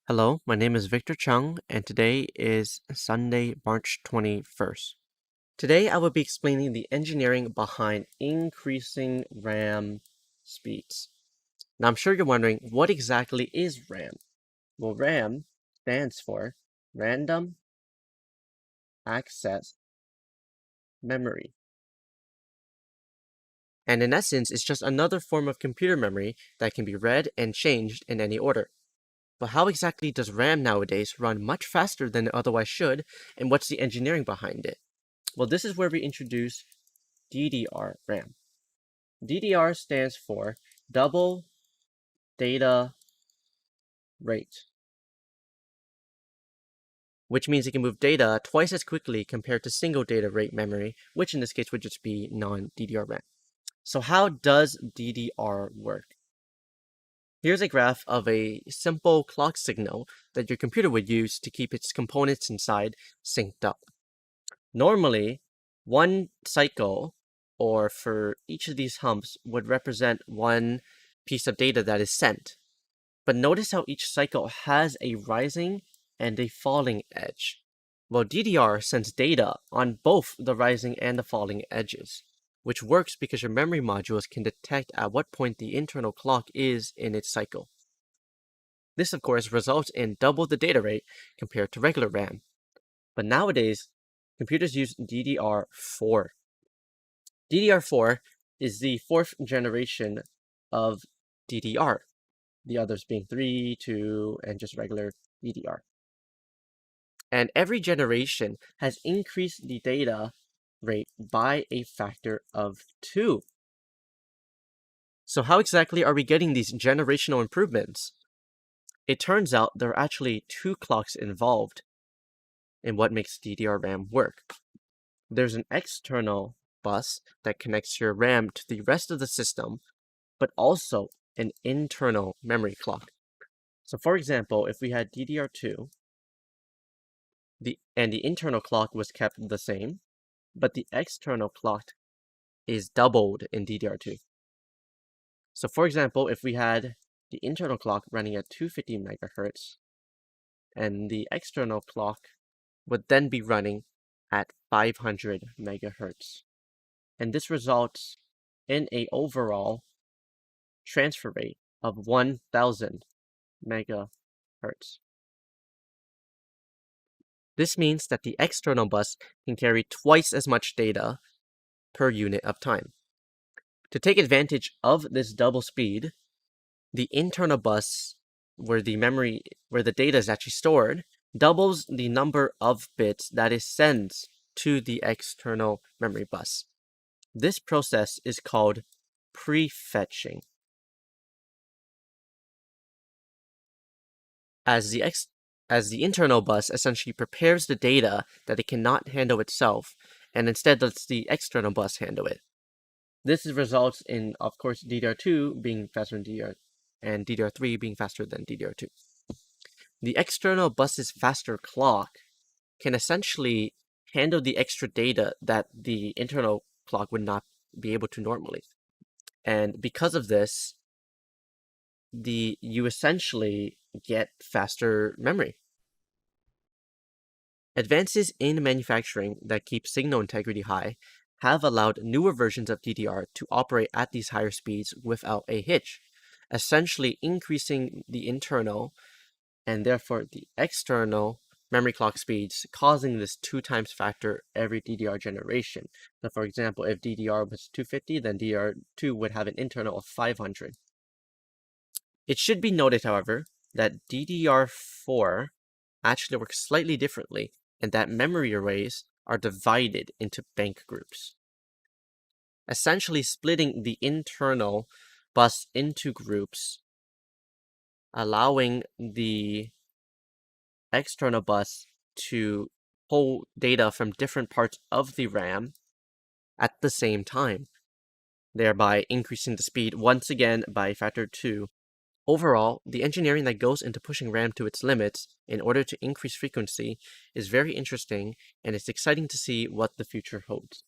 Hello, my name is Victor Chung, and today is Sunday, March 21st. Today I will be explaining the engineering behind increasing RAM speeds. Now I'm sure you're wondering, what exactly is RAM? Well, RAM stands for Random Access Memory. And in essence, it's just another form of computer memory that can be read and changed in any order. But how exactly does RAM nowadays run much faster than it otherwise should, and what's the engineering behind it? Well, this is where we introduce DDR RAM. DDR stands for Double Data Rate, which means it can move data twice as quickly compared to single data rate memory, which in this case would just be non-DDR RAM. So how does DDR work? Here's a graph of a simple clock signal that your computer would use to keep its components inside synced up. Normally, one cycle, or for each of these humps, would represent one piece of data that is sent. But notice how each cycle has a rising and a falling edge. Well, DDR sends data on both the rising and the falling edges, which works because your memory modules can detect at what point the internal clock is in its cycle. This, of course, results in double the data rate compared to regular RAM. But nowadays, computers use DDR4. DDR4 is the fourth generation of DDR, the others being 3, 2, and just regular DDR. And every generation has increased the data rate by a factor of 2. So how exactly are we getting these generational improvements? It turns out there are actually two clocks involved in what makes DDR RAM work. There's an external bus that connects your RAM to the rest of the system, but also an internal memory clock. So for example, if we had DDR2, the internal clock was kept the same, but the external clock is doubled in DDR2. So for example, if we had the internal clock running at 250 megahertz, and the external clock would then be running at 500 megahertz. And this results in an overall transfer rate of 1000 megahertz. This means that the external bus can carry twice as much data per unit of time. To take advantage of this double speed, the internal bus, where the data is actually stored, doubles the number of bits that it sends to the external memory bus. This process is called prefetching. As the internal bus essentially prepares the data that it cannot handle itself, and instead lets the external bus handle it. This results in, of course, DDR2 being faster than DDR, and DDR3 being faster than DDR2. The external bus's faster clock can essentially handle the extra data that the internal clock would not be able to normally. And because of this, you essentially get faster memory. Advances in manufacturing that keep signal integrity high have allowed newer versions of DDR to operate at these higher speeds without a hitch, essentially increasing the internal and therefore the external memory clock speeds, causing this 2 times factor every DDR generation. So for example, if DDR was 250, then DDR2 would have an internal of 500. It should be noted, however, that DDR4 actually works slightly differently, and that memory arrays are divided into bank groups, essentially splitting the internal bus into groups, allowing the external bus to pull data from different parts of the RAM at the same time, thereby increasing the speed once again by a factor 2. Overall, the engineering that goes into pushing RAM to its limits in order to increase frequency is very interesting, and it's exciting to see what the future holds.